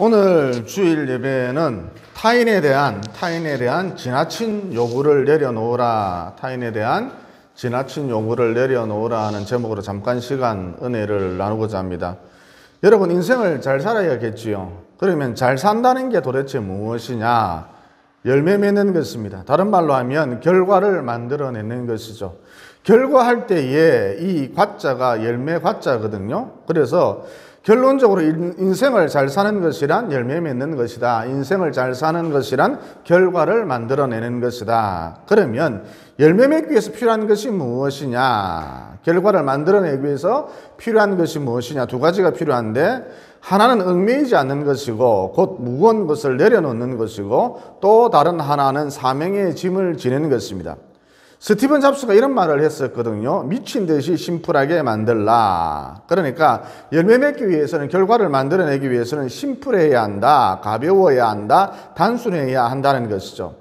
오늘 주일 예배는 타인에 대한 지나친 요구를 내려놓으라, 타인에 대한 지나친 요구를 내려놓으라 하는 제목으로 잠깐 시간 은혜를 나누고자 합니다. 여러분, 인생을 잘 살아야겠지요. 그러면 잘 산다는 게 도대체 무엇이냐? 열매 맺는 것입니다. 다른 말로 하면 결과를 만들어내는 것이죠. 결과할 때에 이 과자가 열매 과자거든요. 그래서 결론적으로 인생을 잘 사는 것이란 열매 맺는 것이다. 인생을 잘 사는 것이란 결과를 만들어내는 것이다. 그러면 열매 맺기 위해서 필요한 것이 무엇이냐? 결과를 만들어내기 위해서 필요한 것이 무엇이냐? 두 가지가 필요한데, 하나는 얽매이지 않는 것이고 곧 무거운 것을 내려놓는 것이고, 또 다른 하나는 사명의 짐을 지는 것입니다. 스티븐 잡스가 이런 말을 했었거든요. 미친 듯이 심플하게 만들라. 그러니까 열매 맺기 위해서는, 결과를 만들어내기 위해서는 심플해야 한다, 가벼워야 한다, 단순해야 한다는 것이죠.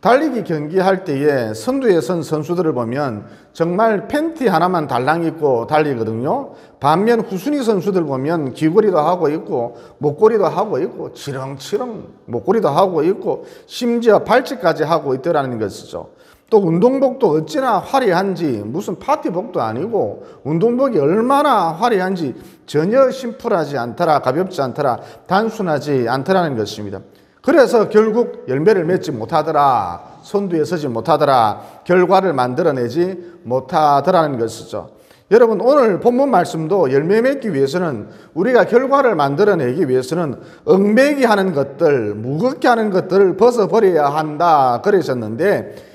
달리기 경기할 때에 선두에 선 선수들을 보면 정말 팬티 하나만 달랑 입고 달리거든요. 반면 후순위 선수들 보면 귀걸이도 하고 있고 목걸이도 하고 있고 치렁치렁 목걸이도 하고 있고 심지어 발찌까지 하고 있더라는 것이죠. 또 운동복도 어찌나 화려한지, 무슨 파티복도 아니고 운동복이 얼마나 화려한지 전혀 심플하지 않더라, 가볍지 않더라, 단순하지 않더라는 것입니다. 그래서 결국 열매를 맺지 못하더라, 선두에 서지 못하더라, 결과를 만들어내지 못하더라는 것이죠. 여러분, 오늘 본문 말씀도 열매 맺기 위해서는, 우리가 결과를 만들어내기 위해서는 얽매이게 하는 것들, 무겁게 하는 것들을 벗어버려야 한다 그러셨는데,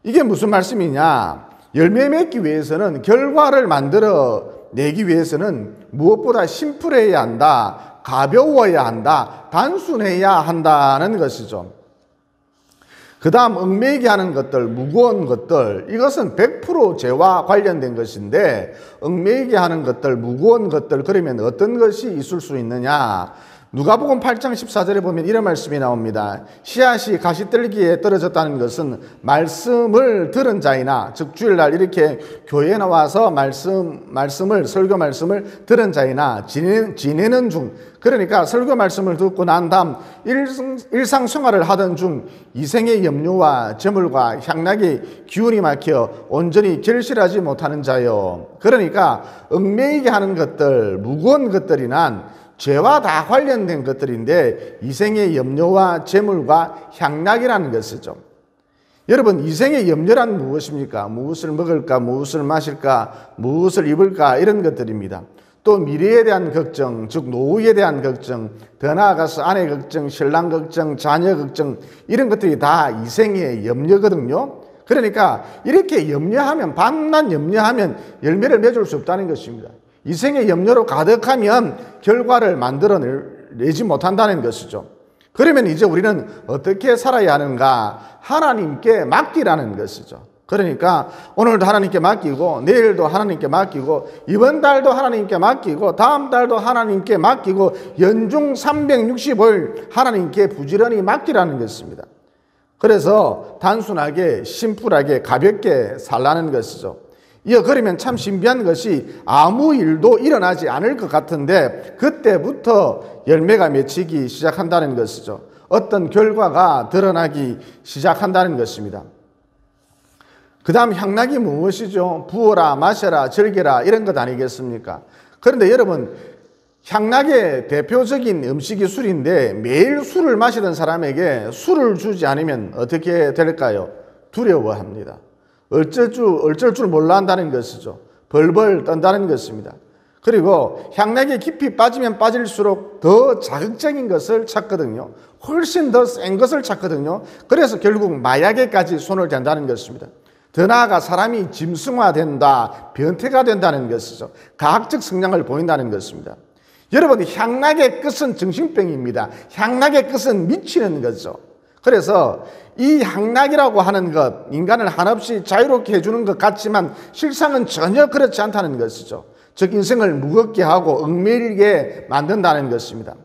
이게 무슨 말씀이냐? 열매 맺기 위해서는, 결과를 만들어내기 위해서는 무엇보다 심플해야 한다, 가벼워야 한다, 단순해야 한다는 것이죠. 그 다음 얽매이게 하는 것들, 무거운 것들, 이것은 100% 죄와 관련된 것인데, 얽매이게 하는 것들, 무거운 것들, 그러면 어떤 것이 있을 수 있느냐? 누가복음 8장 14절에 보면 이런 말씀이 나옵니다. 씨앗이 가시떨기에 떨어졌다는 것은 말씀을 들은 자이나, 즉 주일날 이렇게 교회에 나와서 설교 말씀을 들은 자이나 지내는 중, 그러니까 설교 말씀을 듣고 난 다음 일상생활을 하던 중 이생의 염려와 재물과 향락의 기운이 막혀 온전히 결실하지 못하는 자요. 그러니까 얽매이게 하는 것들, 무거운 것들이란 죄와 다 관련된 것들인데, 이생의 염려와 재물과 향락이라는 것이죠. 여러분, 이생의 염려란 무엇입니까? 무엇을 먹을까, 무엇을 마실까, 무엇을 입을까, 이런 것들입니다. 또 미래에 대한 걱정, 즉 노후에 대한 걱정, 더 나아가서 아내 걱정, 신랑 걱정, 자녀 걱정, 이런 것들이 다 이생의 염려거든요. 그러니까 이렇게 염려하면, 밤낮 염려하면 열매를 맺을 수 없다는 것입니다. 이생의 염려로 가득하면 결과를 만들어내지 못한다는 것이죠. 그러면 이제 우리는 어떻게 살아야 하는가? 하나님께 맡기라는 것이죠. 그러니까 오늘도 하나님께 맡기고, 내일도 하나님께 맡기고, 이번 달도 하나님께 맡기고, 다음 달도 하나님께 맡기고, 연중 365일 하나님께 부지런히 맡기라는 것입니다. 그래서 단순하게, 심플하게, 가볍게 살라는 것이죠. 그러면 참 신비한 것이, 아무 일도 일어나지 않을 것 같은데 그때부터 열매가 맺히기 시작한다는 것이죠. 어떤 결과가 드러나기 시작한다는 것입니다. 그 다음 향락이 무엇이죠? 부어라, 마셔라, 즐겨라, 이런 것 아니겠습니까? 그런데 여러분, 향락의 대표적인 음식이 술인데, 매일 술을 마시던 사람에게 술을 주지 않으면 어떻게 될까요? 두려워합니다. 어쩔 줄 몰라 한다는 것이죠. 벌벌 떤다는 것입니다. 그리고 향락에 깊이 빠지면 빠질수록 더 자극적인 것을 찾거든요. 훨씬 더 센 것을 찾거든요. 그래서 결국 마약에까지 손을 댄다는 것입니다. 더 나아가 사람이 짐승화된다, 변태가 된다는 것이죠. 과학적 성향을 보인다는 것입니다. 여러분, 향락의 끝은 정신병입니다. 향락의 끝은 미치는 거죠. 그래서 이 향락이라고 하는 것, 인간을 한없이 자유롭게 해주는 것 같지만 실상은 전혀 그렇지 않다는 것이죠. 즉 인생을 무겁게 하고 얽매이게 만든다는 것입니다.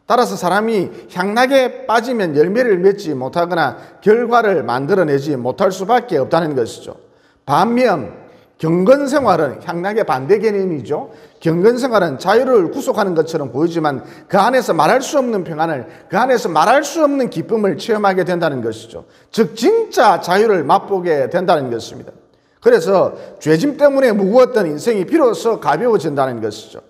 따라서 사람이 향락에 빠지면 열매를 맺지 못하거나 결과를 만들어내지 못할 수밖에 없다는 것이죠. 반면 경건생활은 향락의 반대 개념이죠. 경건생활은 자유를 구속하는 것처럼 보이지만 그 안에서 말할 수 없는 평안을, 그 안에서 말할 수 없는 기쁨을 체험하게 된다는 것이죠. 즉 진짜 자유를 맛보게 된다는 것입니다. 그래서 죄짐 때문에 무거웠던 인생이 비로소 가벼워진다는 것이죠.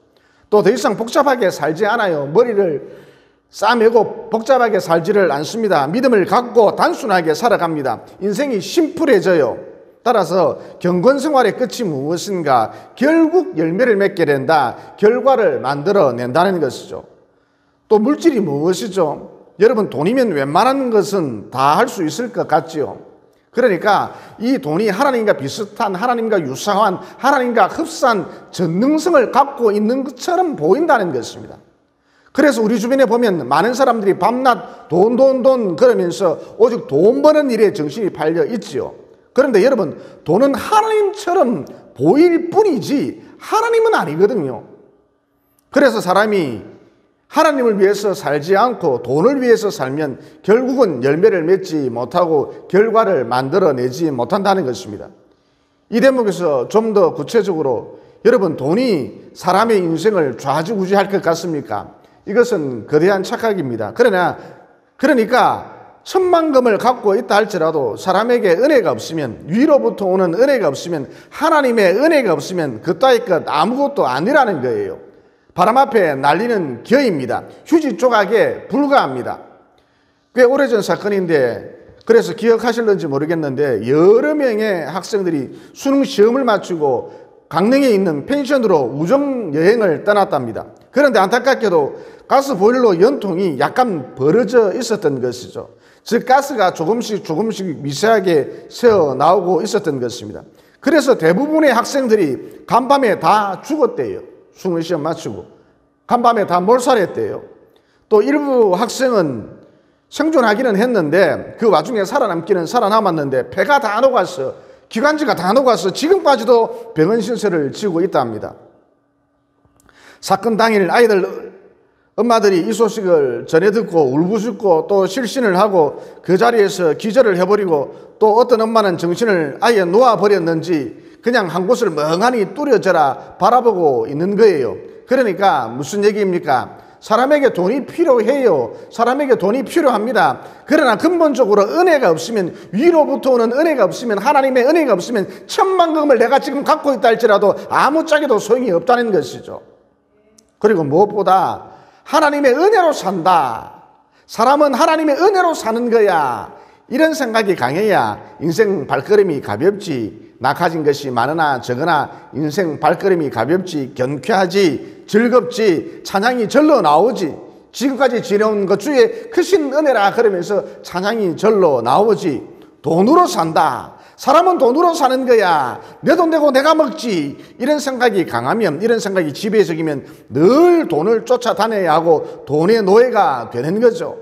또 더 이상 복잡하게 살지 않아요. 머리를 싸매고 복잡하게 살지를 않습니다. 믿음을 갖고 단순하게 살아갑니다. 인생이 심플해져요. 따라서 경건생활의 끝이 무엇인가? 결국 열매를 맺게 된다. 결과를 만들어낸다는 것이죠. 또 물질이 무엇이죠? 여러분, 돈이면 웬만한 것은 다 할 수 있을 것 같지요. 그러니까 이 돈이 하나님과 비슷한, 하나님과 유사한, 하나님과 흡사한 전능성을 갖고 있는 것처럼 보인다는 것입니다. 그래서 우리 주변에 보면 많은 사람들이 밤낮 돈 그러면서 오직 돈 버는 일에 정신이 팔려 있지요. 그런데 여러분, 돈은 하나님처럼 보일 뿐이지 하나님은 아니거든요. 그래서 사람이 하나님을 위해서 살지 않고 돈을 위해서 살면 결국은 열매를 맺지 못하고 결과를 만들어내지 못한다는 것입니다. 이 대목에서 좀 더 구체적으로, 여러분, 돈이 사람의 인생을 좌지우지할 것 같습니까? 이것은 거대한 착각입니다. 그러니까 천만금을 갖고 있다 할지라도 사람에게 은혜가 없으면, 위로부터 오는 은혜가 없으면, 하나님의 은혜가 없으면 그따위 것 아무것도 아니라는 거예요. 바람 앞에 날리는 겨입니다. 휴지 조각에 불과합니다. 꽤 오래전 사건인데, 그래서 기억하실는지 모르겠는데 여러 명의 학생들이 수능 시험을 마치고 강릉에 있는 펜션으로 우정여행을 떠났답니다. 그런데 안타깝게도 가스 보일러 연통이 약간 벌어져 있었던 것이죠. 즉 가스가 조금씩 미세하게 새어 나오고 있었던 것입니다. 그래서 대부분의 학생들이 간밤에 다 죽었대요. 수능 시험 마치고 간밤에 다 몰살했대요. 또 일부 학생은 생존하기는 했는데 그 와중에 살아남기는 살아남았는데 배가 다 녹았어, 기관지가 다 녹아서 지금까지도 병원 신세를 지고 있답니다. 사건 당일 아이들 엄마들이 이 소식을 전해 듣고 울부짖고 또 실신을 하고 그 자리에서 기절을 해버리고, 또 어떤 엄마는 정신을 아예 놓아버렸는지 그냥 한 곳을 멍하니 뚫어져라 바라보고 있는 거예요. 그러니까 무슨 얘기입니까? 사람에게 돈이 필요해요. 사람에게 돈이 필요합니다. 그러나 근본적으로 은혜가 없으면, 위로부터 오는 은혜가 없으면, 하나님의 은혜가 없으면 천만금을 내가 지금 갖고 있다 할지라도 아무짝에도 소용이 없다는 것이죠. 그리고 무엇보다 하나님의 은혜로 산다. 사람은 하나님의 은혜로 사는 거야. 이런 생각이 강해야 인생 발걸음이 가볍지, 낙하진 것이 많으나 적으나 인생 발걸음이 가볍지, 경쾌하지, 즐겁지, 찬양이 절로 나오지, 지금까지 지내온 것 주의 크신 은혜라 그러면서 찬양이 절로 나오지. 돈으로 산다. 사람은 돈으로 사는 거야. 내 돈 내고 내가 먹지. 이런 생각이 강하면, 이런 생각이 지배적이면 늘 돈을 쫓아다녀야 하고 돈의 노예가 되는 거죠.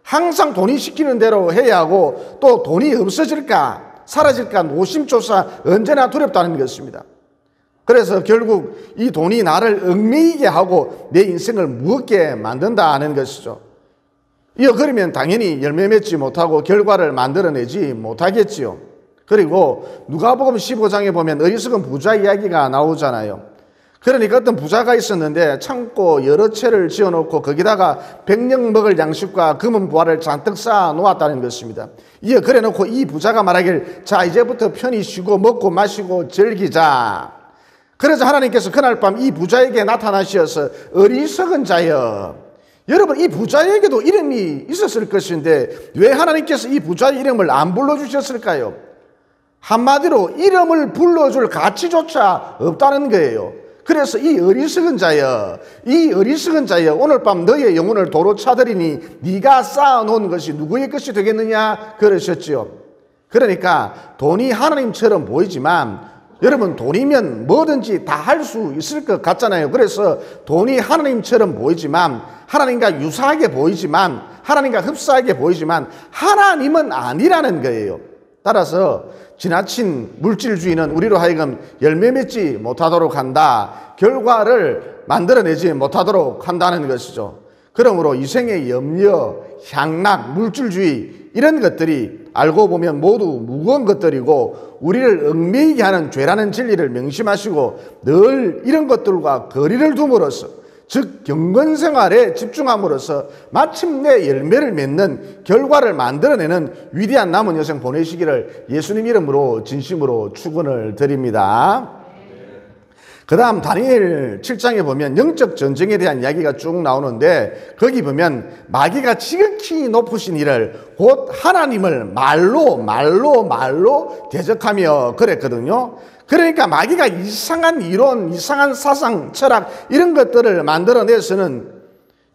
항상 돈이 시키는 대로 해야 하고, 또 돈이 없어질까 사라질까 노심초사 언제나 두렵다는 것입니다. 그래서 결국 이 돈이 나를 얽매이게 하고 내 인생을 무겁게 만든다는 것이죠. 그러면 당연히 열매 맺지 못하고 결과를 만들어내지 못하겠지요. 그리고 누가복음 15장에 보면 어리석은 부자 이야기가 나오잖아요. 그러니까 어떤 부자가 있었는데 창고 여러 채를 지어놓고 거기다가 100냥 먹을 양식과 금은 보화를 잔뜩 쌓아 놓았다는 것입니다. 그래 놓고 이 부자가 말하길, 자 이제부터 편히 쉬고 먹고 마시고 즐기자. 그래서 하나님께서 그날 밤 이 부자에게 나타나셔서 어리석은 자여. 여러분, 이 부자에게도 이름이 있었을 것인데 왜 하나님께서 이 부자의 이름을 안 불러주셨을까요? 한마디로 이름을 불러줄 가치조차 없다는 거예요. 그래서 이 어리석은 자여, 오늘 밤 너의 영혼을 도로 차들이니 네가 쌓아놓은 것이 누구의 것이 되겠느냐 그러셨지요. 그러니까 돈이 하나님처럼 보이지만, 여러분, 돈이면 뭐든지 다 할 수 있을 것 같잖아요. 그래서 돈이 하나님처럼 보이지만, 하나님과 유사하게 보이지만, 하나님과 흡사하게 보이지만 하나님은 아니라는 거예요. 따라서 지나친 물질주의는 우리로 하여금 열매 맺지 못하도록 한다. 결과를 만들어내지 못하도록 한다는 것이죠. 그러므로 이생의 염려, 향락, 물질주의 이런 것들이 알고 보면 모두 무거운 것들이고 우리를 얽매이게 하는 죄라는 진리를 명심하시고 늘 이런 것들과 거리를 둠으로써, 즉 경건생활에 집중함으로써 마침내 열매를 맺는 결과를 만들어내는 위대한 남은 여생 보내시기를 예수님 이름으로 진심으로 축원을 드립니다. 그 다음 다니엘 7장에 보면 영적 전쟁에 대한 이야기가 쭉 나오는데, 거기 보면 마귀가 지극히 높으신 이를 곧 하나님을 말로 대적하며 그랬거든요. 그러니까 마귀가 이상한 이론, 이상한 사상, 철학 이런 것들을 만들어내서는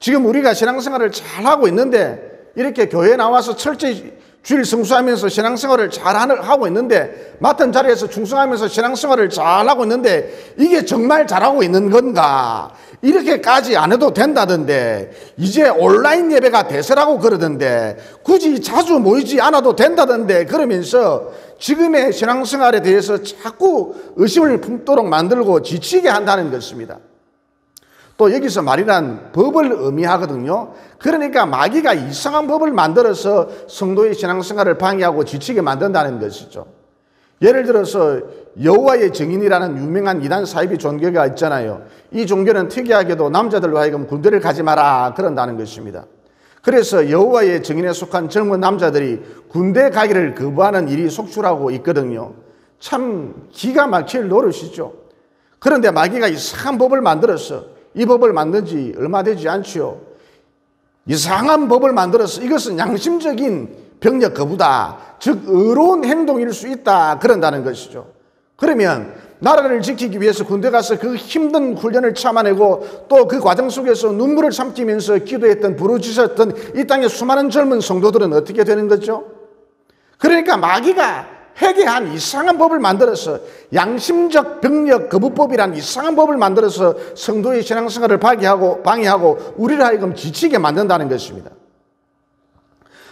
지금 우리가 신앙생활을 잘하고 있는데, 이렇게 교회에 나와서 철저히 주일 성수하면서 신앙생활을 잘 하고 있는데, 맡은 자리에서 충성하면서 신앙생활을 잘하고 있는데 이게 정말 잘하고 있는 건가? 이렇게까지 안 해도 된다던데, 이제 온라인 예배가 대세라고 그러던데, 굳이 자주 모이지 않아도 된다던데, 그러면서 지금의 신앙생활에 대해서 자꾸 의심을 품도록 만들고 지치게 한다는 것입니다. 또 여기서 말이란 법을 의미하거든요. 그러니까 마귀가 이상한 법을 만들어서 성도의 신앙생활을 방해하고 지치게 만든다는 것이죠. 예를 들어서 여호와의 증인이라는 유명한 이단 사이비 종교가 있잖아요. 이 종교는 특이하게도 남자들로 하여금 군대를 가지 마라 그런다는 것입니다. 그래서 여호와의 증인에 속한 젊은 남자들이 군대 가기를 거부하는 일이 속출하고 있거든요. 참 기가 막힐 노릇이죠. 그런데 마귀가 이상한 법을 만들어서, 이 법을 만든 지 얼마 되지 않지요. 이상한 법을 만들어서 이것은 양심적인 병력 거부다, 즉 의로운 행동일 수 있다 그런다는 것이죠. 그러면 나라를 지키기 위해서 군대 가서 그 힘든 훈련을 참아내고 또 그 과정 속에서 눈물을 삼키면서 기도했던, 부르짖었던 이 땅의 수많은 젊은 성도들은 어떻게 되는 거죠? 그러니까 마귀가 회개한 이상한 법을 만들어서, 양심적 병력 거부법이란 이상한 법을 만들어서 성도의 신앙생활을 방해하고 우리를 하여금 지치게 만든다는 것입니다.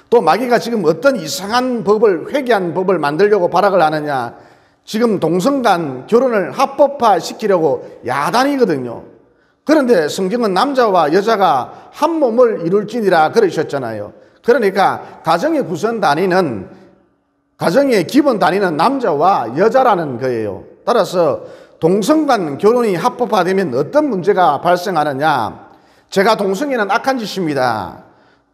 또 마귀가 지금 어떤 이상한 법을, 회개한 법을 만들려고 발악을 하느냐, 지금 동성간 결혼을 합법화시키려고 야단이거든요. 그런데 성경은 남자와 여자가 한 몸을 이룰지니라 그러셨잖아요. 그러니까 가정의 구성 단위는, 가정의 기본 단위는 남자와 여자라는 거예요. 따라서 동성간 결혼이 합법화되면 어떤 문제가 발생하느냐, 제가 동성애는 악한 짓입니다,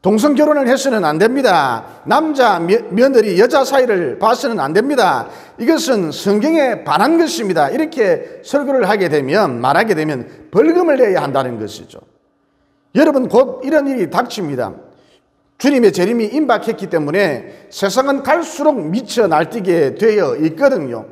동성 결혼을 해서는 안 됩니다, 남자 며느리 여자 사이를 봐서는 안 됩니다, 이것은 성경에 반한 것입니다, 이렇게 설교를 하게 되면, 말하게 되면 벌금을 내야 한다는 것이죠. 여러분, 곧 이런 일이 닥칩니다. 주님의 재림이 임박했기 때문에 세상은 갈수록 미쳐 날뛰게 되어 있거든요.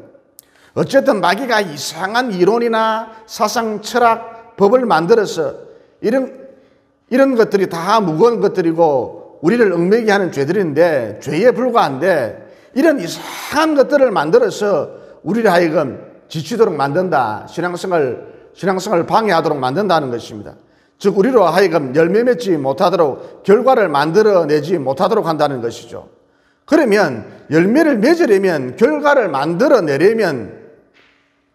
어쨌든 마귀가 이상한 이론이나 사상, 철학, 법을 만들어서 이런 것들이 다 무거운 것들이고 우리를 얽매이게 하는 죄들인데, 죄에 불과한데, 이런 이상한 것들을 만들어서 우리를 하여금 지치도록 만든다, 신앙생활을 방해하도록 만든다는 것입니다. 즉 우리로 하여금 열매 맺지 못하도록, 결과를 만들어내지 못하도록 한다는 것이죠. 그러면 열매를 맺으려면, 결과를 만들어내려면,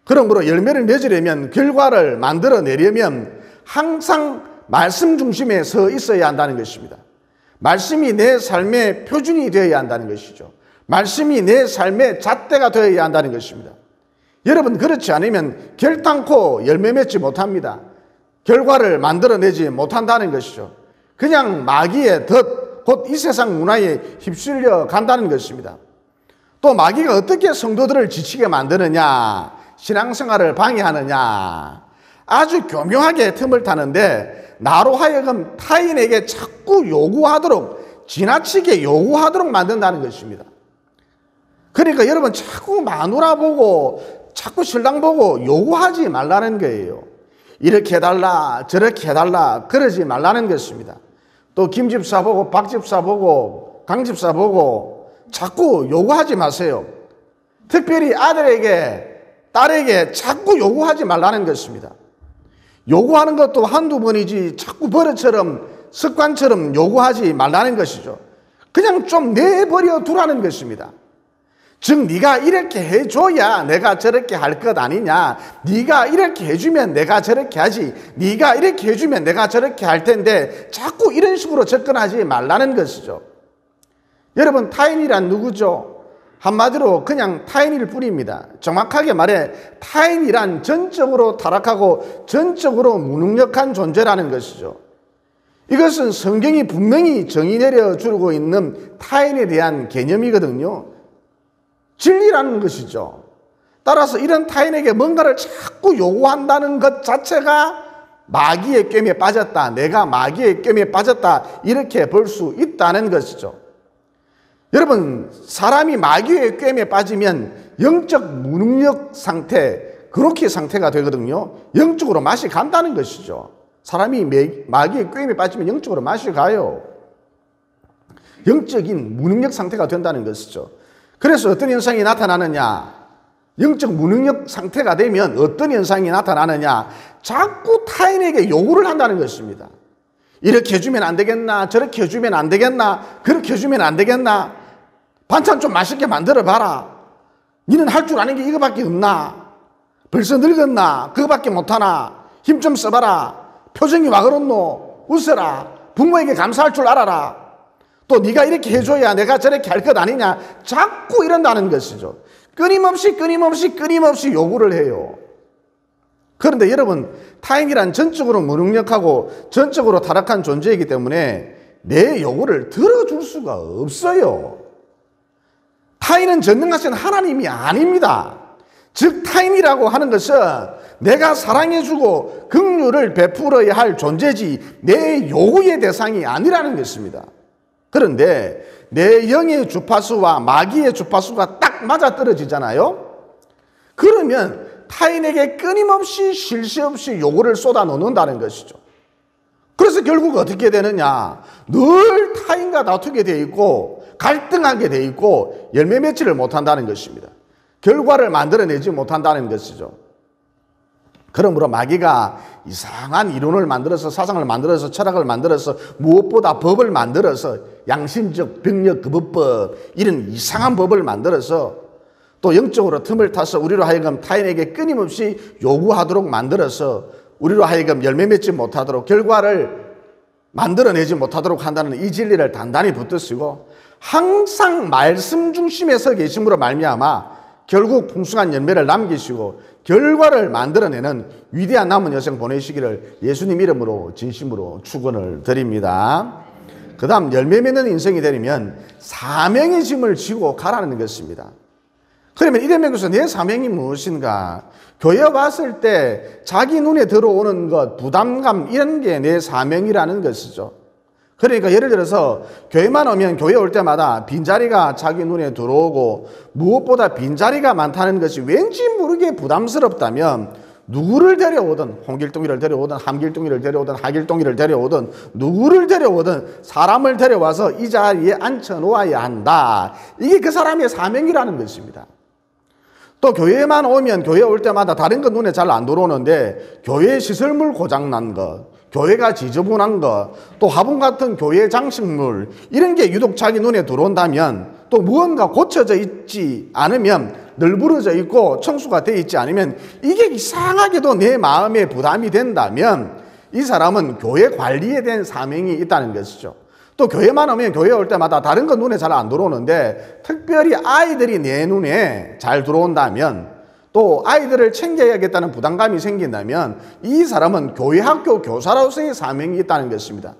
그러므로 열매를 맺으려면, 결과를 만들어내려면 항상 말씀 중심에 서 있어야 한다는 것입니다. 말씀이 내 삶의 표준이 되어야 한다는 것이죠. 말씀이 내 삶의 잣대가 되어야 한다는 것입니다. 여러분, 그렇지 않으면 결단코 열매 맺지 못합니다. 결과를 만들어내지 못한다는 것이죠. 그냥 마귀의 덫, 곧 이 세상 문화에 휩쓸려 간다는 것입니다. 또 마귀가 어떻게 성도들을 지치게 만드느냐, 신앙생활을 방해하느냐, 아주 교묘하게 틈을 타는데, 나로 하여금 타인에게 자꾸 요구하도록, 지나치게 요구하도록 만든다는 것입니다. 그러니까 여러분, 자꾸 마누라 보고, 자꾸 신랑 보고 요구하지 말라는 거예요. 이렇게 해달라, 저렇게 해달라 그러지 말라는 것입니다. 또 김집사 보고, 박집사 보고, 강집사 보고 자꾸 요구하지 마세요. 특별히 아들에게, 딸에게 자꾸 요구하지 말라는 것입니다. 요구하는 것도 한두 번이지 자꾸 버릇처럼, 습관처럼 요구하지 말라는 것이죠. 그냥 좀 내버려 두라는 것입니다. 즉 네가 이렇게 해줘야 내가 저렇게 할 것 아니냐, 네가 이렇게 해주면 내가 저렇게 하지, 네가 이렇게 해주면 내가 저렇게 할 텐데, 자꾸 이런 식으로 접근하지 말라는 것이죠. 여러분, 타인이란 누구죠? 한마디로 그냥 타인일 뿐입니다. 정확하게 말해 타인이란 전적으로 타락하고 전적으로 무능력한 존재라는 것이죠. 이것은 성경이 분명히 정의 내려주고 있는 타인에 대한 개념이거든요. 진리라는 것이죠. 따라서 이런 타인에게 뭔가를 자꾸 요구한다는 것 자체가 마귀의 꿰매에 빠졌다, 내가 마귀의 꿰매에 빠졌다, 이렇게 볼 수 있다는 것이죠. 여러분, 사람이 마귀의 꿰매에 빠지면 영적 무능력 상태, 그렇게 상태가 되거든요. 영적으로 맛이 간다는 것이죠. 사람이 마귀의 꿰매에 빠지면 영적으로 맛이 가요. 영적인 무능력 상태가 된다는 것이죠. 그래서 어떤 현상이 나타나느냐? 영적 무능력 상태가 되면 어떤 현상이 나타나느냐? 자꾸 타인에게 요구를 한다는 것입니다. 이렇게 해주면 안 되겠나? 저렇게 해주면 안 되겠나? 그렇게 해주면 안 되겠나? 반찬 좀 맛있게 만들어 봐라. 니는 할 줄 아는 게 이거밖에 없나? 벌써 늙었나? 그거밖에 못하나? 힘 좀 써봐라. 표정이 와 그렇노? 웃어라. 부모에게 감사할 줄 알아라. 또 네가 이렇게 해줘야 내가 저렇게 할 것 아니냐? 자꾸 이런다는 것이죠. 끊임없이 요구를 해요. 그런데 여러분, 타인이란 전적으로 무능력하고 전적으로 타락한 존재이기 때문에 내 요구를 들어줄 수가 없어요. 타인은 전능하신 하나님이 아닙니다. 즉 타인이라고 하는 것은 내가 사랑해주고 긍휼을 베풀어야 할 존재지 내 요구의 대상이 아니라는 것입니다. 그런데 내 영의 주파수와 마귀의 주파수가 딱 맞아떨어지잖아요. 그러면 타인에게 끊임없이 쉴 새 없이 요구를 쏟아놓는다는 것이죠. 그래서 결국 어떻게 되느냐? 늘 타인과 다투게 돼 있고 갈등하게 돼 있고 열매 맺지를 못한다는 것입니다. 결과를 만들어내지 못한다는 것이죠. 그러므로 마귀가 이상한 이론을 만들어서 사상을 만들어서 철학을 만들어서 무엇보다 법을 만들어서 양심적 병력 급업법 이런 이상한 법을 만들어서 또 영적으로 틈을 타서 우리로 하여금 타인에게 끊임없이 요구하도록 만들어서 우리로 하여금 열매 맺지 못하도록 결과를 만들어내지 못하도록 한다는 이 진리를 단단히 붙드시고 항상 말씀 중심에 서 계심으로 말미암아 결국 풍성한 열매를 남기시고 결과를 만들어내는 위대한 남은 여생 보내시기를 예수님 이름으로 진심으로 축원을 드립니다. 그 다음 열매 맺는 인생이 되려면 사명의 짐을 지고 가라는 것입니다. 그러면 이래면서 내 사명이 무엇인가? 교회 왔을 때 자기 눈에 들어오는 것, 부담감 이런 게 내 사명이라는 것이죠. 그러니까 예를 들어서 교회만 오면 교회 올 때마다 빈자리가 자기 눈에 들어오고 무엇보다 빈자리가 많다는 것이 왠지 모르게 부담스럽다면 누구를 데려오든 홍길동이를 데려오든 함길동이를 데려오든 하길동이를 데려오든 누구를 데려오든 사람을 데려와서 이 자리에 앉혀놓아야 한다. 이게 그 사람의 사명이라는 것입니다. 또 교회만 오면 교회 올 때마다 다른 건 눈에 잘 안 들어오는데 교회 시설물 고장난 것, 교회가 지저분한 것, 또 화분 같은 교회 장식물 이런 게 유독 자기 눈에 들어온다면 또 무언가 고쳐져 있지 않으면 널브러져 있고 청소가 되어 있지 않으면 이게 이상하게도 내 마음에 부담이 된다면 이 사람은 교회 관리에 대한 사명이 있다는 것이죠. 또 교회만 오면 교회 올 때마다 다른 건 눈에 잘 안 들어오는데 특별히 아이들이 내 눈에 잘 들어온다면 또 아이들을 챙겨야겠다는 부담감이 생긴다면 이 사람은 교회 학교 교사로서의 사명이 있다는 것입니다.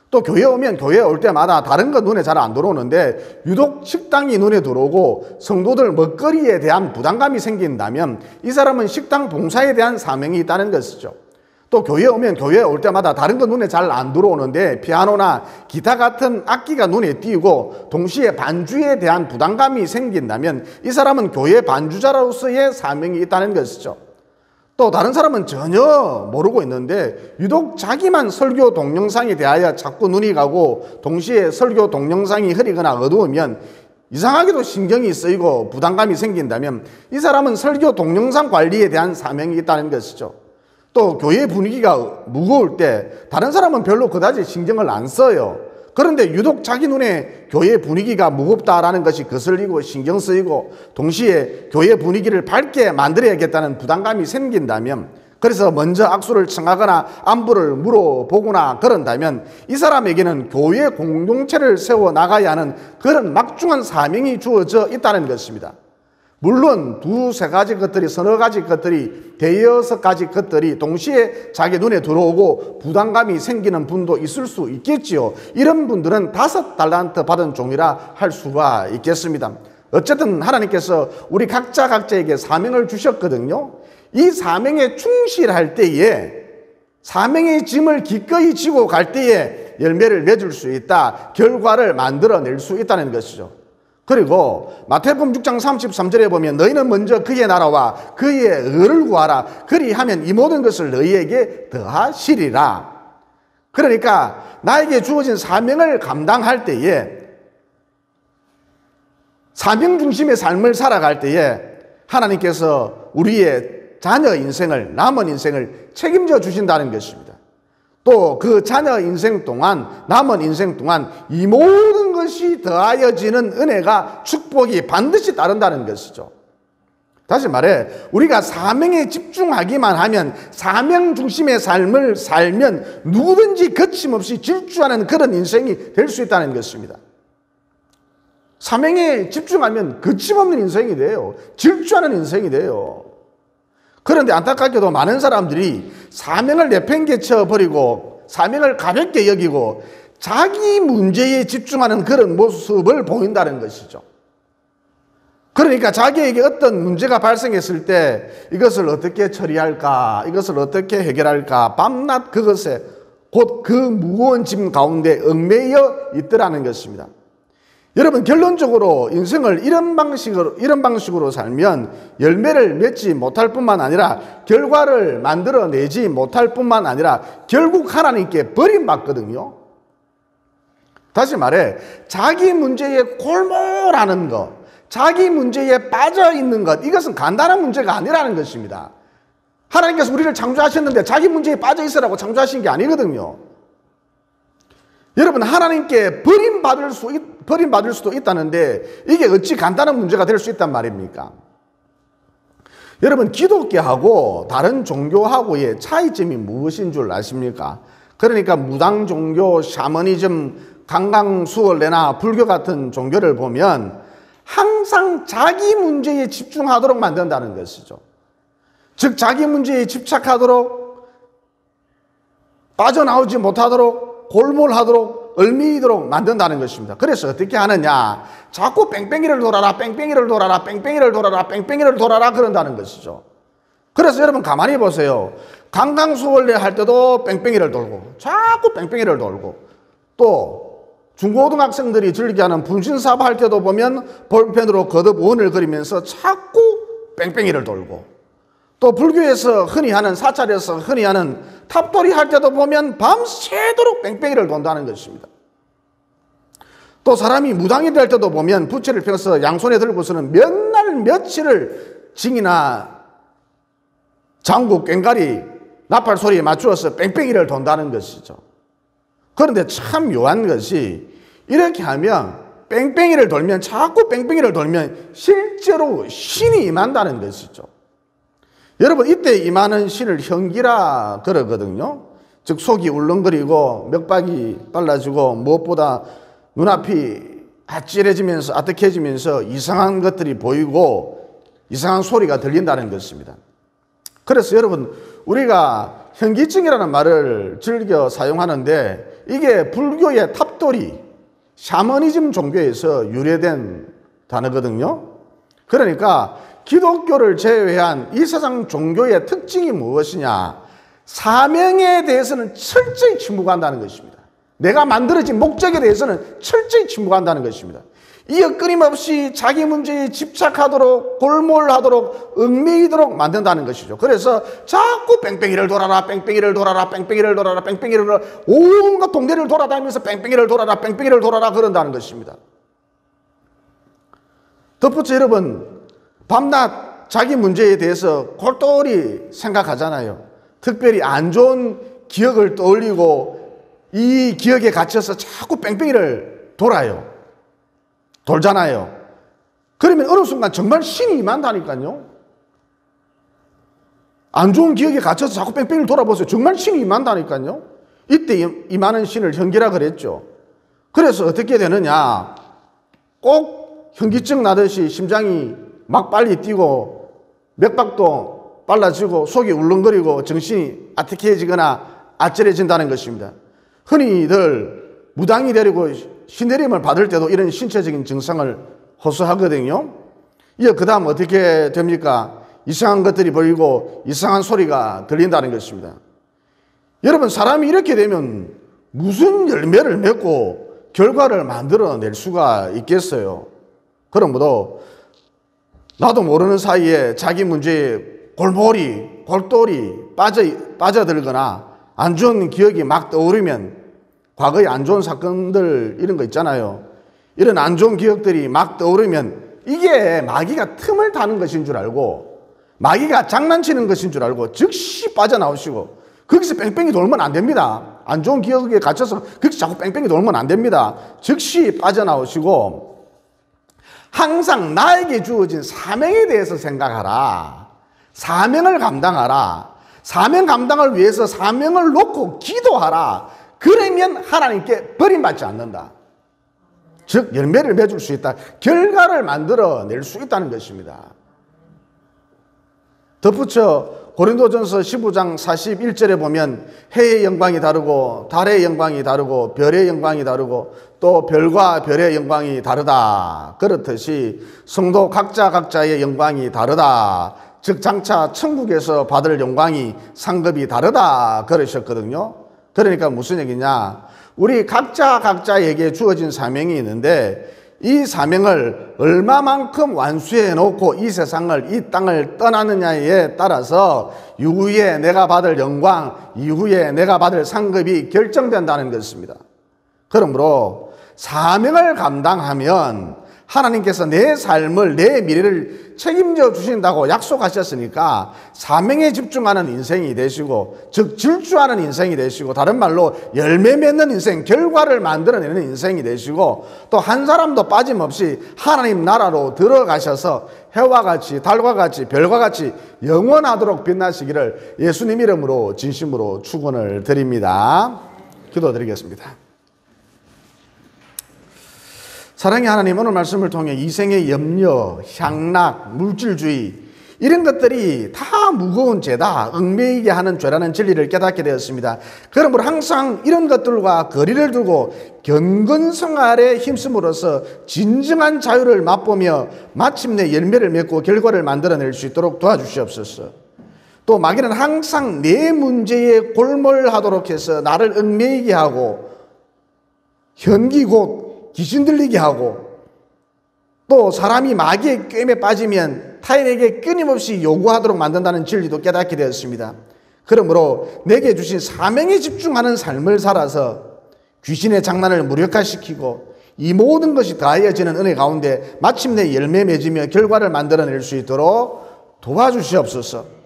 또 교회 오면 교회 올 때마다 다른 건 눈에 잘 안 들어오는데 유독 식당이 눈에 들어오고 성도들 먹거리에 대한 부담감이 생긴다면 이 사람은 식당 봉사에 대한 사명이 있다는 것이죠. 또 교회 오면 교회 올 때마다 다른 건 눈에 잘 안 들어오는데 피아노나 기타 같은 악기가 눈에 띄고 동시에 반주에 대한 부담감이 생긴다면 이 사람은 교회 반주자로서의 사명이 있다는 것이죠. 또 다른 사람은 전혀 모르고 있는데 유독 자기만 설교 동영상에 대하여 자꾸 눈이 가고 동시에 설교 동영상이 흐리거나 어두우면 이상하게도 신경이 쓰이고 부담감이 생긴다면 이 사람은 설교 동영상 관리에 대한 사명이 있다는 것이죠. 또 교회 분위기가 무거울 때 다른 사람은 별로 그다지 신경을 안 써요. 그런데 유독 자기 눈에 교회 분위기가 무겁다라는 것이 거슬리고 신경 쓰이고 동시에 교회 분위기를 밝게 만들어야겠다는 부담감이 생긴다면 그래서 먼저 악수를 청하거나 안부를 물어보거나 그런다면 이 사람에게는 교회 공동체를 세워 나가야 하는 그런 막중한 사명이 주어져 있다는 것입니다. 물론 두세 가지 것들이, 서너 가지 것들이, 대여섯 가지 것들이 동시에 자기 눈에 들어오고 부담감이 생기는 분도 있을 수 있겠지요. 이런 분들은 5달란트 받은 종이라 할 수가 있겠습니다. 어쨌든 하나님께서 우리 각자에게 사명을 주셨거든요. 이 사명에 충실할 때에, 사명의 짐을 기꺼이 지고 갈 때에 열매를 맺을 수 있다, 결과를 만들어낼 수 있다는 것이죠. 그리고 마태복음 6장 33절에 보면 너희는 먼저 그의 나라와 그의 의를 구하라, 그리하면 이 모든 것을 너희에게 더하시리라. 그러니까 나에게 주어진 사명을 감당할 때에, 사명 중심의 삶을 살아갈 때에 하나님께서 우리의 자녀 인생을, 남은 인생을 책임져 주신다는 것입니다. 또 그 자녀 인생 동안, 남은 인생 동안 이 모든 것이 더하여지는 은혜가, 축복이 반드시 따른다는 것이죠. 다시 말해, 우리가 사명에 집중하기만 하면, 사명 중심의 삶을 살면 누구든지 거침없이 질주하는 그런 인생이 될 수 있다는 것입니다. 사명에 집중하면 거침없는 인생이 돼요. 질주하는 인생이 돼요. 그런데 안타깝게도 많은 사람들이 사명을 내팽개쳐버리고 사명을 가볍게 여기고 자기 문제에 집중하는 그런 모습을 보인다는 것이죠. 그러니까 자기에게 어떤 문제가 발생했을 때 이것을 어떻게 처리할까, 이것을 어떻게 해결할까, 밤낮 그것에 곧 그 무거운 짐 가운데 얽매여 있더라는 것입니다. 여러분, 결론적으로 인생을 이런 방식으로 살면 열매를 맺지 못할 뿐만 아니라 결과를 만들어내지 못할 뿐만 아니라 결국 하나님께 버림받거든요. 다시 말해, 자기 문제에 골몰하는 것, 자기 문제에 빠져있는 것, 이것은 간단한 문제가 아니라는 것입니다. 하나님께서 우리를 창조하셨는데 자기 문제에 빠져있으라고 창조하신 게 아니거든요. 여러분, 하나님께 버림받을 수도 있다는데 이게 어찌 간단한 문제가 될 수 있단 말입니까? 여러분, 기독교하고 다른 종교하고의 차이점이 무엇인 줄 아십니까? 그러니까 무당 종교, 샤머니즘, 강강수월래나 불교 같은 종교를 보면 항상 자기 문제에 집중하도록 만든다는 것이죠. 즉, 자기 문제에 집착하도록, 빠져나오지 못하도록, 골몰하도록, 얽매이도록 만든다는 것입니다. 그래서 어떻게 하느냐? 자꾸 뺑뺑이를 돌아라, 뺑뺑이를 돌아라, 뺑뺑이를 돌아라, 뺑뺑이를 돌아라 그런다는 것이죠. 그래서 여러분 가만히 보세요. 강강수월래 할 때도 뺑뺑이를 돌고, 자꾸 뺑뺑이를 돌고, 또 중고등학생들이 즐겨하는 분신사바 할 때도 보면 볼펜으로 거듭 원을 그리면서 자꾸 뺑뺑이를 돌고, 또 불교에서 흔히 하는, 사찰에서 흔히 하는 탑돌이 할 때도 보면 밤새도록 뺑뺑이를 돈다는 것입니다. 또 사람이 무당이 될 때도 보면 부채를 펴서 양손에 들고서는 몇 날 며칠을 징이나 장구, 꽹과리, 나팔 소리에 맞추어서 뺑뺑이를 돈다는 것이죠. 그런데 참 묘한 것이 이렇게 하면, 뺑뺑이를 돌면, 자꾸 뺑뺑이를 돌면 실제로 신이 임한다는 것이죠. 여러분, 이때 임하는 신을 현기라 그러거든요. 즉 속이 울렁거리고 맥박이 빨라지고 무엇보다 눈앞이 아찔해지면서 아득해지면서 이상한 것들이 보이고 이상한 소리가 들린다는 것입니다. 그래서 여러분, 우리가 현기증이라는 말을 즐겨 사용하는데 이게 불교의 탑돌이, 샤머니즘 종교에서 유래된 단어거든요. 그러니까 기독교를 제외한 이 세상 종교의 특징이 무엇이냐? 사명에 대해서는 철저히 침묵한다는 것입니다. 내가 만들어진 목적에 대해서는 철저히 침묵한다는 것입니다. 이어 끊임없이 자기 문제에 집착하도록, 골몰하도록, 얽매이도록 만든다는 것이죠. 그래서 자꾸 뺑뺑이를 돌아라, 뺑뺑이를 돌아라, 뺑뺑이를 돌아라, 뺑뺑이를 돌아라, 온갖 동네를 돌아다니면서 뺑뺑이를 돌아라, 뺑뺑이를 돌아라 그런다는 것입니다. 덧붙여 여러분, 밤낮 자기 문제에 대해서 골똘히 생각하잖아요. 특별히 안 좋은 기억을 떠올리고 이 기억에 갇혀서 자꾸 뺑뺑이를 돌잖아요. 그러면 어느 순간 정말 신이 임한다니까요. 안 좋은 기억에 갇혀서 자꾸 뺑뺑이를 돌아보세요. 정말 신이 임한다니까요. 이때 임하는 신을 현기라 그랬죠. 그래서 어떻게 되느냐, 꼭 현기증 나듯이 심장이 막 빨리 뛰고 맥박도 빨라지고 속이 울렁거리고 정신이 아득해지거나 아찔해진다는 것입니다. 흔히들 무당이 데리고 신내림을 받을 때도 이런 신체적인 증상을 호소하거든요. 이어 그 다음 어떻게 됩니까? 이상한 것들이 보이고 이상한 소리가 들린다는 것입니다. 여러분, 사람이 이렇게 되면 무슨 열매를 맺고 결과를 만들어낼 수가 있겠어요? 그러므로 나도 모르는 사이에 자기 문제에 골똘히 빠져들거나 안 좋은 기억이 막 떠오르면, 과거의 안 좋은 사건들 이런 거 있잖아요. 이런 안 좋은 기억들이 막 떠오르면 이게 마귀가 틈을 타는 것인 줄 알고, 마귀가 장난치는 것인 줄 알고 즉시 빠져나오시고, 거기서 뺑뺑이 돌면 안 됩니다. 안 좋은 기억에 갇혀서 거기서 자꾸 뺑뺑이 돌면 안 됩니다. 즉시 빠져나오시고 항상 나에게 주어진 사명에 대해서 생각하라. 사명을 감당하라. 사명 감당을 위해서 사명을 놓고 기도하라. 그러면 하나님께 버림받지 않는다. 즉 열매를 맺을 수 있다. 결과를 만들어낼 수 있다는 것입니다. 덧붙여 고린도전서 15장 41절에 보면 해의 영광이 다르고 달의 영광이 다르고 별의 영광이 다르고 또 별과 별의 영광이 다르다. 그렇듯이 성도 각자의 영광이 다르다. 즉 장차 천국에서 받을 영광이 상급이 다르다 그러셨거든요. 그러니까 무슨 얘기냐, 우리 각자에게 주어진 사명이 있는데 이 사명을 얼마만큼 완수해 놓고 이 세상을, 이 땅을 떠나느냐에 따라서 이후에 내가 받을 영광, 이후에 내가 받을 상급이 결정된다는 것입니다. 그러므로 사명을 감당하면 하나님께서 내 삶을, 내 미래를 책임져 주신다고 약속하셨으니까 사명에 집중하는 인생이 되시고, 즉 질주하는 인생이 되시고, 다른 말로 열매 맺는 인생, 결과를 만들어내는 인생이 되시고, 또 한 사람도 빠짐없이 하나님 나라로 들어가셔서 해와 같이, 달과 같이, 별과 같이 영원하도록 빛나시기를 예수님 이름으로 진심으로 축원을 드립니다. 기도드리겠습니다. 사랑의 하나님, 오늘 말씀을 통해 이생의 염려, 향락, 물질주의 이런 것들이 다 무거운 죄다, 얽매이게 하는 죄라는 진리를 깨닫게 되었습니다. 그러므로 항상 이런 것들과 거리를 두고 경건생활에 힘쓰므로써 진정한 자유를 맛보며 마침내 열매를 맺고 결과를 만들어낼 수 있도록 도와주시옵소서. 또 마귀는 항상 내 문제에 골몰하도록 해서 나를 얽매이게 하고 현기 곧 귀신 들리게 하고, 또 사람이 마귀의 꿰매 빠지면 타인에게 끊임없이 요구하도록 만든다는 진리도 깨닫게 되었습니다. 그러므로 내게 주신 사명에 집중하는 삶을 살아서 귀신의 장난을 무력화시키고 이 모든 것이 더하여지는 은혜 가운데 마침내 열매 맺으며 결과를 만들어낼 수 있도록 도와주시옵소서.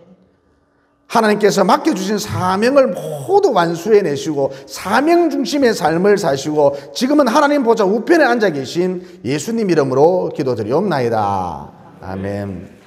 하나님께서 맡겨주신 사명을 모두 완수해내시고 사명 중심의 삶을 사시고 지금은 하나님 보좌 우편에 앉아 계신 예수님 이름으로 기도드리옵나이다. 아멘.